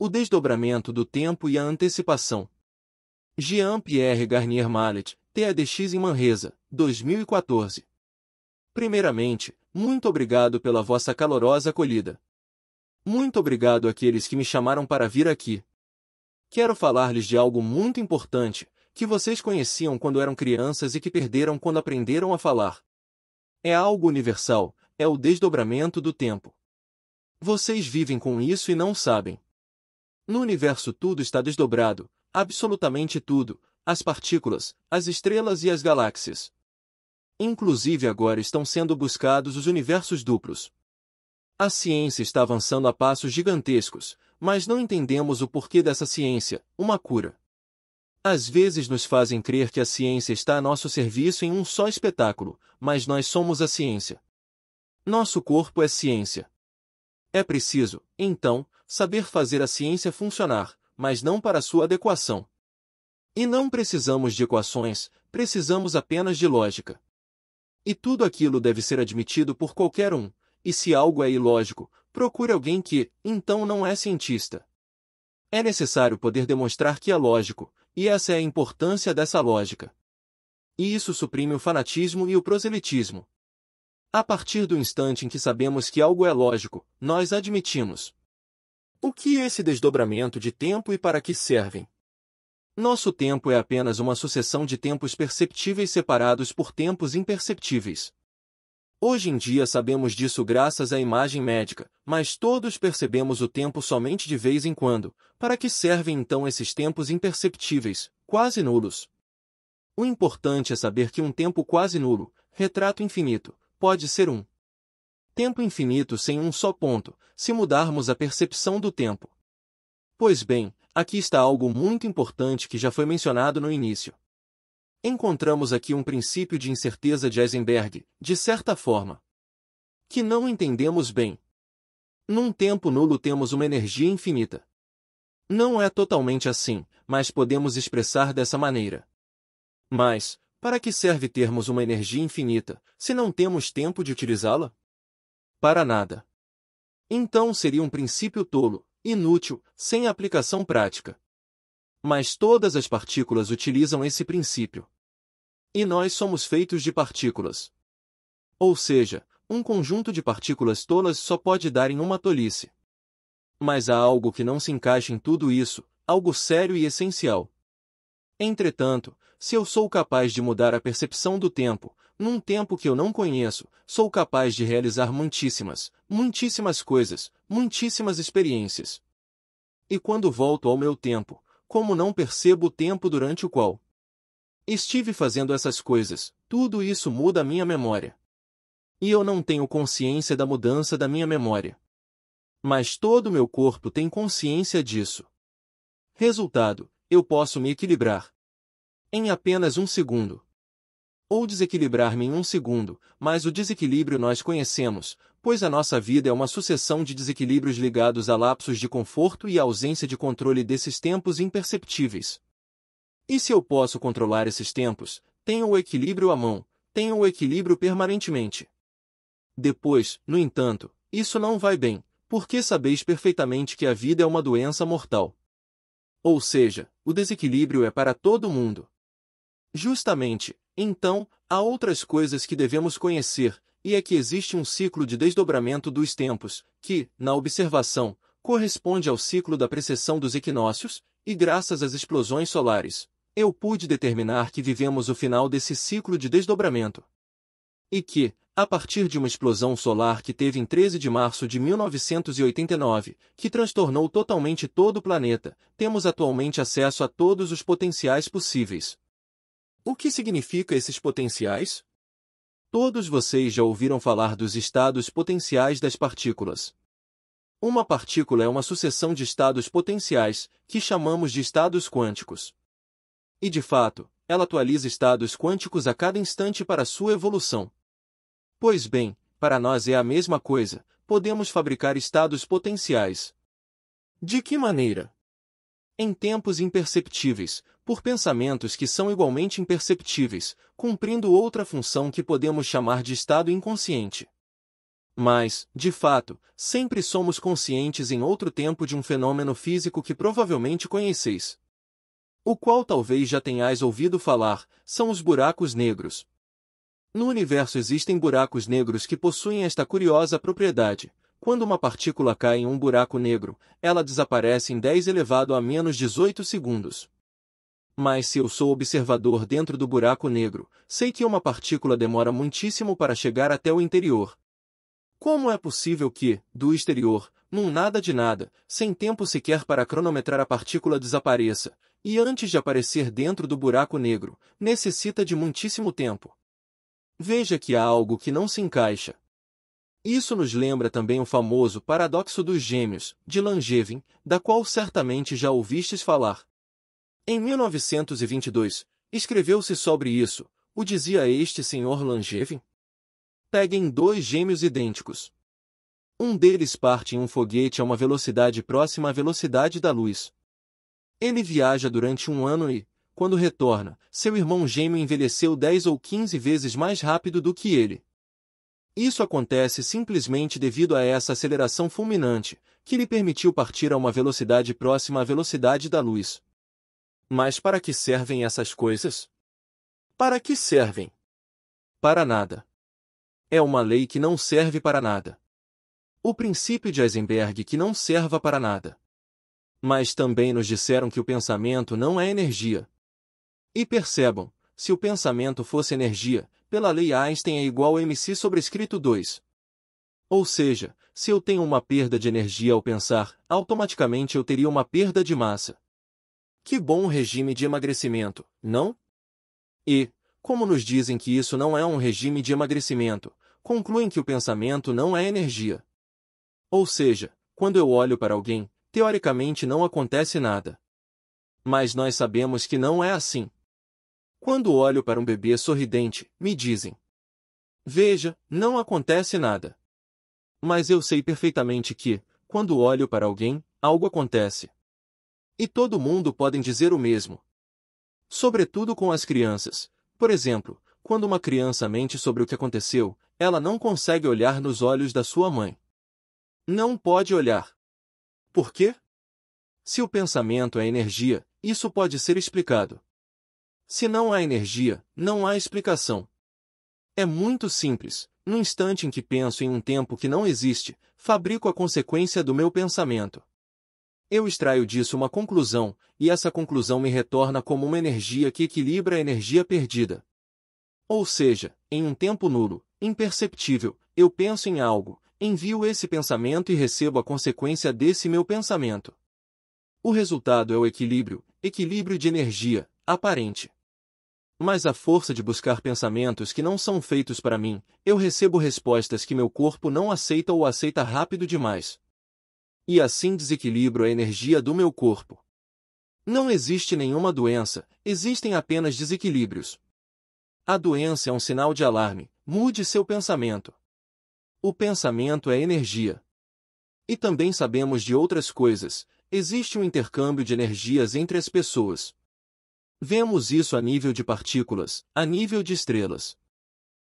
O desdobramento do tempo e a antecipação. Jean-Pierre Garnier Mallet, TEDx em Manresa, 2014. Primeiramente, muito obrigado pela vossa calorosa acolhida. Muito obrigado àqueles que me chamaram para vir aqui. Quero falar-lhes de algo muito importante, que vocês conheciam quando eram crianças e que perderam quando aprenderam a falar. É algo universal, é o desdobramento do tempo. Vocês vivem com isso e não sabem. No universo tudo está desdobrado, absolutamente tudo, as partículas, as estrelas e as galáxias. Inclusive agora estão sendo buscados os universos duplos. A ciência está avançando a passos gigantescos, mas não entendemos o porquê dessa ciência, uma cura. Às vezes nos fazem crer que a ciência está a nosso serviço em um só espetáculo, mas nós somos a ciência. Nosso corpo é ciência. É preciso, então, saber fazer a ciência funcionar, mas não para sua adequação. E não precisamos de equações, precisamos apenas de lógica. E tudo aquilo deve ser admitido por qualquer um, e se algo é ilógico, procure alguém que, então, não é cientista. É necessário poder demonstrar que é lógico, e essa é a importância dessa lógica. E isso suprime o fanatismo e o proselitismo. A partir do instante em que sabemos que algo é lógico, nós admitimos. O que é esse desdobramento de tempo e para que servem? Nosso tempo é apenas uma sucessão de tempos perceptíveis separados por tempos imperceptíveis. Hoje em dia sabemos disso graças à imagem médica, mas todos percebemos o tempo somente de vez em quando. Para que servem então esses tempos imperceptíveis, quase nulos? O importante é saber que um tempo quase nulo, retrato infinito, pode ser um tempo infinito sem um só ponto, se mudarmos a percepção do tempo. Pois bem, aqui está algo muito importante que já foi mencionado no início. Encontramos aqui um princípio de incerteza de Heisenberg, de certa forma, que não entendemos bem. Num tempo nulo temos uma energia infinita. Não é totalmente assim, mas podemos expressar dessa maneira. Mas, para que serve termos uma energia infinita, se não temos tempo de utilizá-la? Para nada. Então seria um princípio tolo, inútil, sem aplicação prática. Mas todas as partículas utilizam esse princípio. E nós somos feitos de partículas. Ou seja, um conjunto de partículas tolas só pode dar em uma tolice. Mas há algo que não se encaixa em tudo isso, algo sério e essencial. Entretanto, se eu sou capaz de mudar a percepção do tempo, num tempo que eu não conheço, sou capaz de realizar muitíssimas coisas, muitíssimas experiências. E quando volto ao meu tempo, como não percebo o tempo durante o qual estive fazendo essas coisas, tudo isso muda a minha memória. E eu não tenho consciência da mudança da minha memória. Mas todo o meu corpo tem consciência disso. Resultado, eu posso me equilibrar em apenas um segundo. Ou desequilibrar-me em um segundo, mas o desequilíbrio nós conhecemos, pois a nossa vida é uma sucessão de desequilíbrios ligados a lapsos de conforto e a ausência de controle desses tempos imperceptíveis. E se eu posso controlar esses tempos, tenho o equilíbrio à mão, tenho o equilíbrio permanentemente. Depois, no entanto, isso não vai bem, porque sabeis perfeitamente que a vida é uma doença mortal. Ou seja, o desequilíbrio é para todo mundo. Justamente, então, há outras coisas que devemos conhecer, e é que existe um ciclo de desdobramento dos tempos, que, na observação, corresponde ao ciclo da precessão dos equinócios, e graças às explosões solares, eu pude determinar que vivemos o final desse ciclo de desdobramento. E que, a partir de uma explosão solar que teve em 13 de março de 1989, que transtornou totalmente todo o planeta, temos atualmente acesso a todos os potenciais possíveis. O que significa esses potenciais? Todos vocês já ouviram falar dos estados potenciais das partículas. Uma partícula é uma sucessão de estados potenciais, que chamamos de estados quânticos. E de fato, ela atualiza estados quânticos a cada instante para sua evolução. Pois bem, para nós é a mesma coisa, podemos fabricar estados potenciais. De que maneira? Em tempos imperceptíveis, por pensamentos que são igualmente imperceptíveis, cumprindo outra função que podemos chamar de estado inconsciente. Mas, de fato, sempre somos conscientes em outro tempo de um fenômeno físico que provavelmente conheceis, o qual talvez já tenhais ouvido falar, são os buracos negros. No universo existem buracos negros que possuem esta curiosa propriedade. Quando uma partícula cai em um buraco negro, ela desaparece em 10 elevado a menos 18 segundos. Mas se eu sou observador dentro do buraco negro, sei que uma partícula demora muitíssimo para chegar até o interior. Como é possível que, do exterior, num nada de nada, sem tempo sequer para cronometrar a partícula desapareça, e antes de aparecer dentro do buraco negro, necessita de muitíssimo tempo? Veja que há algo que não se encaixa. Isso nos lembra também o famoso paradoxo dos gêmeos, de Langevin, da qual certamente já ouvistes falar. Em 1922, escreveu-se sobre isso, o dizia este senhor Langevin. Peguem dois gêmeos idênticos. Um deles parte em um foguete a uma velocidade próxima à velocidade da luz. Ele viaja durante um ano e, quando retorna, seu irmão gêmeo envelheceu 10 ou 15 vezes mais rápido do que ele. Isso acontece simplesmente devido a essa aceleração fulminante, que lhe permitiu partir a uma velocidade próxima à velocidade da luz. Mas para que servem essas coisas? Para que servem? Para nada. É uma lei que não serve para nada. O princípio de Heisenberg que não serva para nada. Mas também nos disseram que o pensamento não é energia. E percebam, se o pensamento fosse energia, pela lei Einstein é igual a mc sobrescrito 2. Ou seja, se eu tenho uma perda de energia ao pensar, automaticamente eu teria uma perda de massa. Que bom regime de emagrecimento, não? E, como nos dizem que isso não é um regime de emagrecimento, concluem que o pensamento não é energia. Ou seja, quando eu olho para alguém, teoricamente não acontece nada. Mas nós sabemos que não é assim. Quando olho para um bebê sorridente, me dizem: veja, não acontece nada. Mas eu sei perfeitamente que, quando olho para alguém, algo acontece. E todo mundo pode dizer o mesmo. Sobretudo com as crianças. Por exemplo, quando uma criança mente sobre o que aconteceu, ela não consegue olhar nos olhos da sua mãe. Não pode olhar. Por quê? Se o pensamento é energia, isso pode ser explicado. Se não há energia, não há explicação. É muito simples. No instante em que penso em um tempo que não existe, fabrico a consequência do meu pensamento. Eu extraio disso uma conclusão, e essa conclusão me retorna como uma energia que equilibra a energia perdida. Ou seja, em um tempo nulo, imperceptível, eu penso em algo, envio esse pensamento e recebo a consequência desse meu pensamento. O resultado é o equilíbrio de energia, aparente. Mas à força de buscar pensamentos que não são feitos para mim, eu recebo respostas que meu corpo não aceita ou aceita rápido demais. E assim desequilibro a energia do meu corpo. Não existe nenhuma doença, existem apenas desequilíbrios. A doença é um sinal de alarme, mude seu pensamento. O pensamento é energia. E também sabemos de outras coisas, existe um intercâmbio de energias entre as pessoas. Vemos isso a nível de partículas, a nível de estrelas.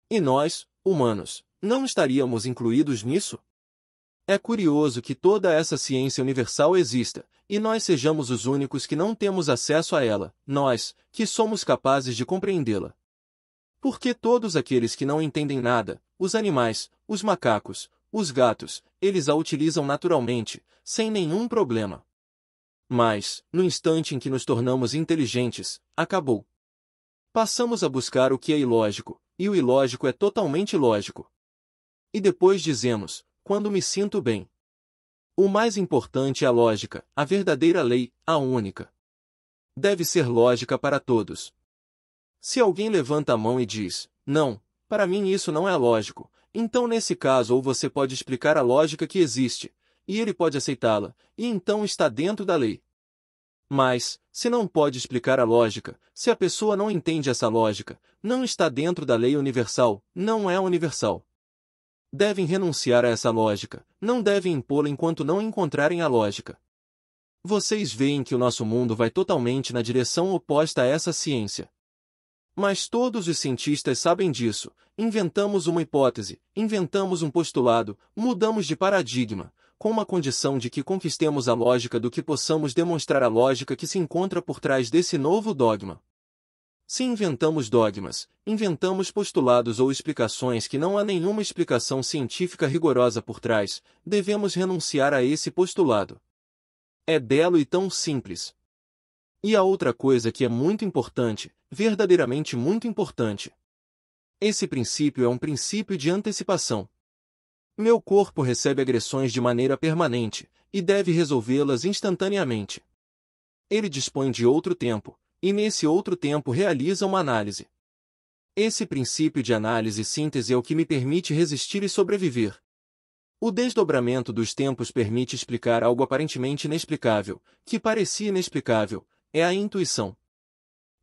E nós, humanos, não estaríamos incluídos nisso? É curioso que toda essa ciência universal exista, e nós sejamos os únicos que não temos acesso a ela, nós, que somos capazes de compreendê-la. Porque todos aqueles que não entendem nada, os animais, os macacos, os gatos, eles a utilizam naturalmente, sem nenhum problema. Mas, no instante em que nos tornamos inteligentes, acabou. Passamos a buscar o que é ilógico, e o ilógico é totalmente lógico. E depois dizemos, quando me sinto bem. O mais importante é a lógica, a verdadeira lei, a única. Deve ser lógica para todos. Se alguém levanta a mão e diz, não, para mim isso não é lógico, então nesse caso ou você pode explicar a lógica que existe, e ele pode aceitá-la, e então está dentro da lei. Mas, se não pode explicar a lógica, se a pessoa não entende essa lógica, não está dentro da lei universal, não é universal. Devem renunciar a essa lógica, não devem impô-la enquanto não encontrarem a lógica. Vocês veem que o nosso mundo vai totalmente na direção oposta a essa ciência. Mas todos os cientistas sabem disso. Inventamos uma hipótese, inventamos um postulado, mudamos de paradigma, com uma condição de que conquistemos a lógica do que possamos demonstrar a lógica que se encontra por trás desse novo dogma. Se inventamos dogmas, inventamos postulados ou explicações que não há nenhuma explicação científica rigorosa por trás, devemos renunciar a esse postulado. É belo e tão simples. E a outra coisa que é muito importante, verdadeiramente muito importante. Esse princípio é um princípio de antecipação. Meu corpo recebe agressões de maneira permanente, e deve resolvê-las instantaneamente. Ele dispõe de outro tempo, e nesse outro tempo realiza uma análise. Esse princípio de análise e síntese é o que me permite resistir e sobreviver. O desdobramento dos tempos permite explicar algo aparentemente inexplicável, que parecia inexplicável, é a intuição.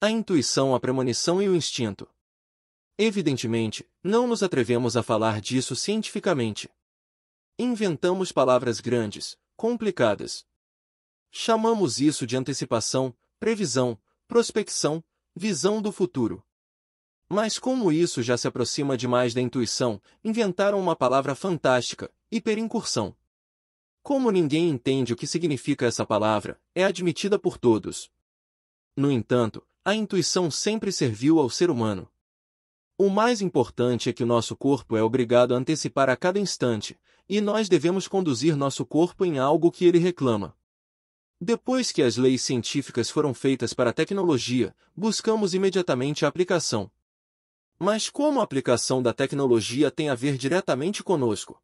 A intuição, a premonição e o instinto. Evidentemente, não nos atrevemos a falar disso cientificamente. Inventamos palavras grandes, complicadas. Chamamos isso de antecipação, previsão, prospecção, visão do futuro. Mas como isso já se aproxima demais da intuição, inventaram uma palavra fantástica, hiperincursão. Como ninguém entende o que significa essa palavra, é admitida por todos. No entanto, a intuição sempre serviu ao ser humano. O mais importante é que o nosso corpo é obrigado a antecipar a cada instante, e nós devemos conduzir nosso corpo em algo que ele reclama. Depois que as leis científicas foram feitas para a tecnologia, buscamos imediatamente a aplicação. Mas como a aplicação da tecnologia tem a ver diretamente conosco?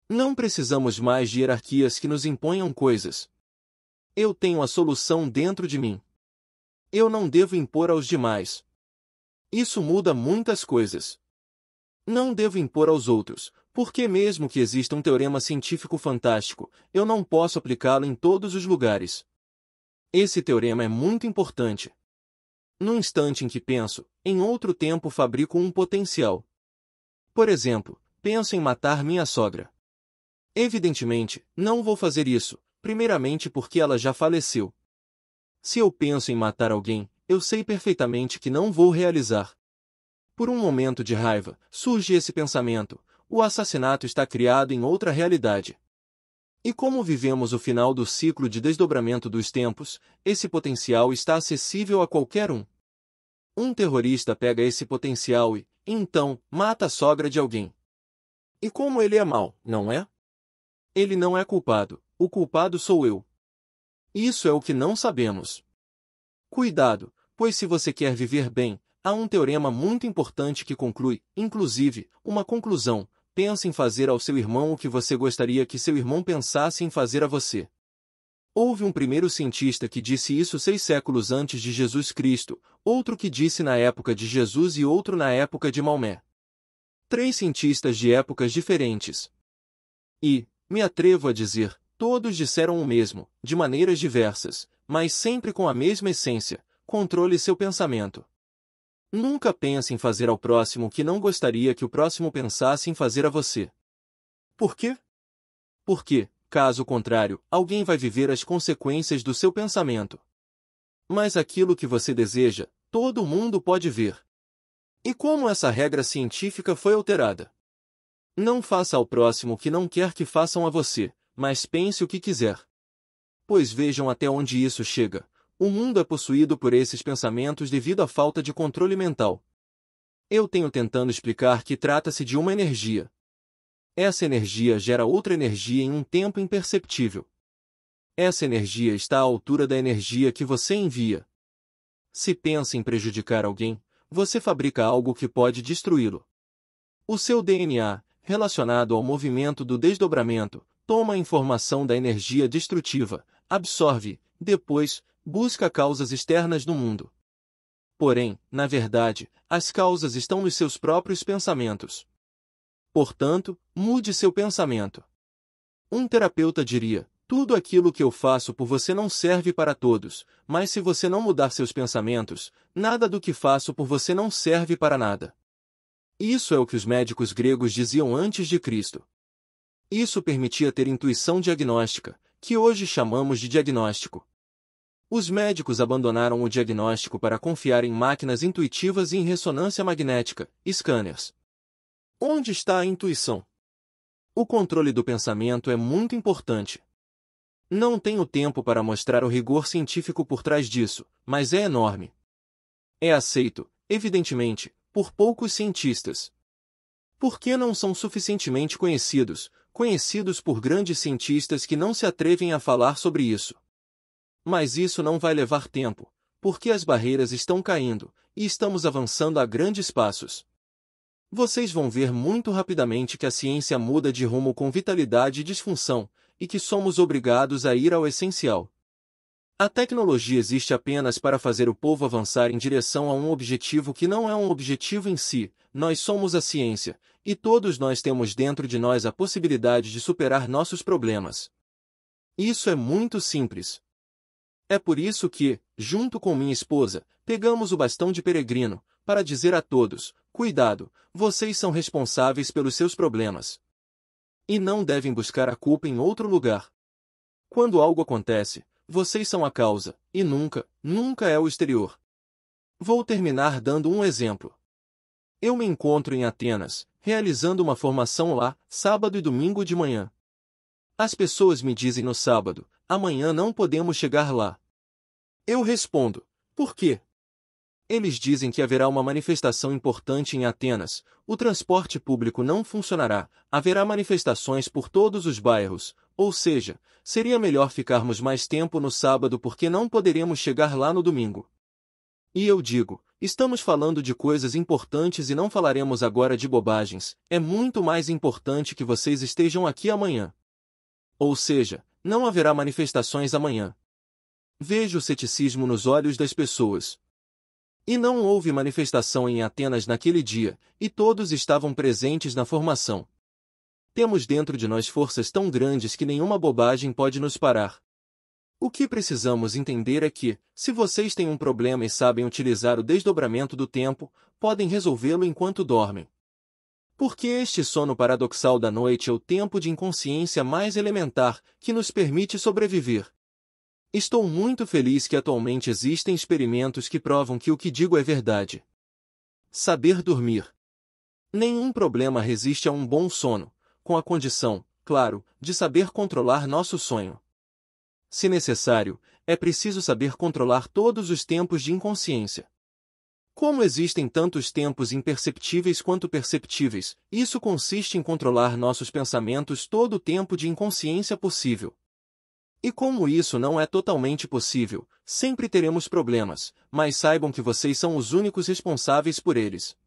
Não precisamos mais de hierarquias que nos imponham coisas. Eu tenho a solução dentro de mim. Eu não devo impor aos demais. Isso muda muitas coisas. Não devo impor aos outros, porque mesmo que exista um teorema científico fantástico, eu não posso aplicá-lo em todos os lugares. Esse teorema é muito importante. No instante em que penso, em outro tempo fabrico um potencial. Por exemplo, penso em matar minha sogra. Evidentemente, não vou fazer isso, primeiramente porque ela já faleceu. Se eu penso em matar alguém, eu sei perfeitamente que não vou realizar. Por um momento de raiva, surge esse pensamento: o assassinato está criado em outra realidade. E como vivemos o final do ciclo de desdobramento dos tempos, esse potencial está acessível a qualquer um. Um terrorista pega esse potencial e, então, mata a sogra de alguém. E como ele é mau, não é? Ele não é culpado, o culpado sou eu. Isso é o que não sabemos. Cuidado, pois se você quer viver bem, há um teorema muito importante que conclui, inclusive, uma conclusão: pense em fazer ao seu irmão o que você gostaria que seu irmão pensasse em fazer a você. Houve um primeiro cientista que disse isso 6 séculos antes de Jesus Cristo, outro que disse na época de Jesus e outro na época de Maomé. 3 cientistas de épocas diferentes. E, me atrevo a dizer, todos disseram o mesmo, de maneiras diversas, mas sempre com a mesma essência: controle seu pensamento. Nunca pense em fazer ao próximo o que não gostaria que o próximo pensasse em fazer a você. Por quê? Porque, caso contrário, alguém vai viver as consequências do seu pensamento. Mas aquilo que você deseja, todo mundo pode ver. E como essa regra científica foi alterada? Não faça ao próximo o que não quer que façam a você, mas pense o que quiser. Pois vejam até onde isso chega. O mundo é possuído por esses pensamentos devido à falta de controle mental. Eu tenho tentando explicar que trata-se de uma energia. Essa energia gera outra energia em um tempo imperceptível. Essa energia está à altura da energia que você envia. Se pensa em prejudicar alguém, você fabrica algo que pode destruí-lo. O seu DNA, relacionado ao movimento do desdobramento, toma a informação da energia destrutiva, absorve, depois, busca causas externas no mundo. Porém, na verdade, as causas estão nos seus próprios pensamentos. Portanto, mude seu pensamento. Um terapeuta diria: tudo aquilo que eu faço por você não serve para todos, mas se você não mudar seus pensamentos, nada do que faço por você não serve para nada. Isso é o que os médicos gregos diziam antes de Cristo. Isso permitia ter intuição diagnóstica, que hoje chamamos de diagnóstico. Os médicos abandonaram o diagnóstico para confiar em máquinas intuitivas e em ressonância magnética, scanners. Onde está a intuição? O controle do pensamento é muito importante. Não tenho tempo para mostrar o rigor científico por trás disso, mas é enorme. É aceito, evidentemente, por poucos cientistas. Porque não são suficientemente conhecidos por grandes cientistas que não se atrevem a falar sobre isso. Mas isso não vai levar tempo, porque as barreiras estão caindo, e estamos avançando a grandes passos. Vocês vão ver muito rapidamente que a ciência muda de rumo com vitalidade e disfunção, e que somos obrigados a ir ao essencial. A tecnologia existe apenas para fazer o povo avançar em direção a um objetivo que não é um objetivo em si. Nós somos a ciência, e todos nós temos dentro de nós a possibilidade de superar nossos problemas. Isso é muito simples. É por isso que, junto com minha esposa, pegamos o bastão de peregrino, para dizer a todos: cuidado, vocês são responsáveis pelos seus problemas. E não devem buscar a culpa em outro lugar. Quando algo acontece, vocês são a causa, e nunca é o exterior. Vou terminar dando um exemplo. Eu me encontro em Atenas, realizando uma formação lá, sábado e domingo de manhã. As pessoas me dizem no sábado: amanhã não podemos chegar lá. Eu respondo: por quê? Eles dizem que haverá uma manifestação importante em Atenas, o transporte público não funcionará, haverá manifestações por todos os bairros, ou seja, seria melhor ficarmos mais tempo no sábado porque não poderemos chegar lá no domingo. E eu digo: estamos falando de coisas importantes e não falaremos agora de bobagens, é muito mais importante que vocês estejam aqui amanhã. Ou seja, não haverá manifestações amanhã. Vejo o ceticismo nos olhos das pessoas. E não houve manifestação em Atenas naquele dia, e todos estavam presentes na formação. Temos dentro de nós forças tão grandes que nenhuma bobagem pode nos parar. O que precisamos entender é que, se vocês têm um problema e sabem utilizar o desdobramento do tempo, podem resolvê-lo enquanto dormem. Porque este sono paradoxal da noite é o tempo de inconsciência mais elementar que nos permite sobreviver. Estou muito feliz que atualmente existem experimentos que provam que o que digo é verdade. Saber dormir. Nenhum problema resiste a um bom sono, com a condição, claro, de saber controlar nosso sonho. Se necessário, é preciso saber controlar todos os tempos de inconsciência. Como existem tantos tempos imperceptíveis quanto perceptíveis, isso consiste em controlar nossos pensamentos todo o tempo de inconsciência possível. E como isso não é totalmente possível, sempre teremos problemas, mas saibam que vocês são os únicos responsáveis por eles.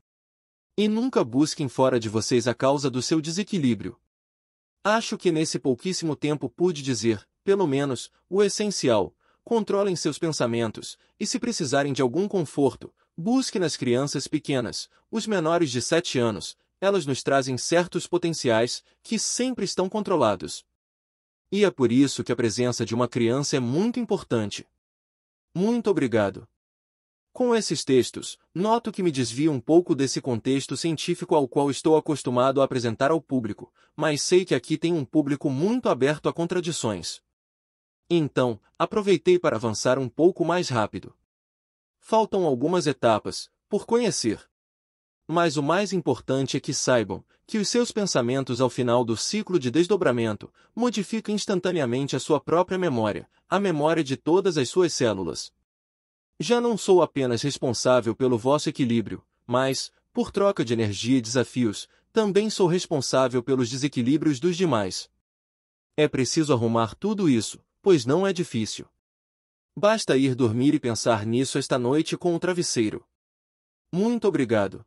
E nunca busquem fora de vocês a causa do seu desequilíbrio. Acho que nesse pouquíssimo tempo pude dizer, pelo menos, o essencial: controlem seus pensamentos, e se precisarem de algum conforto, busque nas crianças pequenas, os menores de 7 anos, elas nos trazem certos potenciais, que sempre estão controlados. E é por isso que a presença de uma criança é muito importante. Muito obrigado. Com esses textos, noto que me desvio um pouco desse contexto científico ao qual estou acostumado a apresentar ao público, mas sei que aqui tem um público muito aberto a contradições. Então, aproveitei para avançar um pouco mais rápido. Faltam algumas etapas, por conhecer. Mas o mais importante é que saibam que os seus pensamentos ao final do ciclo de desdobramento modificam instantaneamente a sua própria memória, a memória de todas as suas células. Já não sou apenas responsável pelo vosso equilíbrio, mas, por troca de energia e desafios, também sou responsável pelos desequilíbrios dos demais. É preciso arrumar tudo isso, pois não é difícil. Basta ir dormir e pensar nisso esta noite com o travesseiro. Muito obrigado.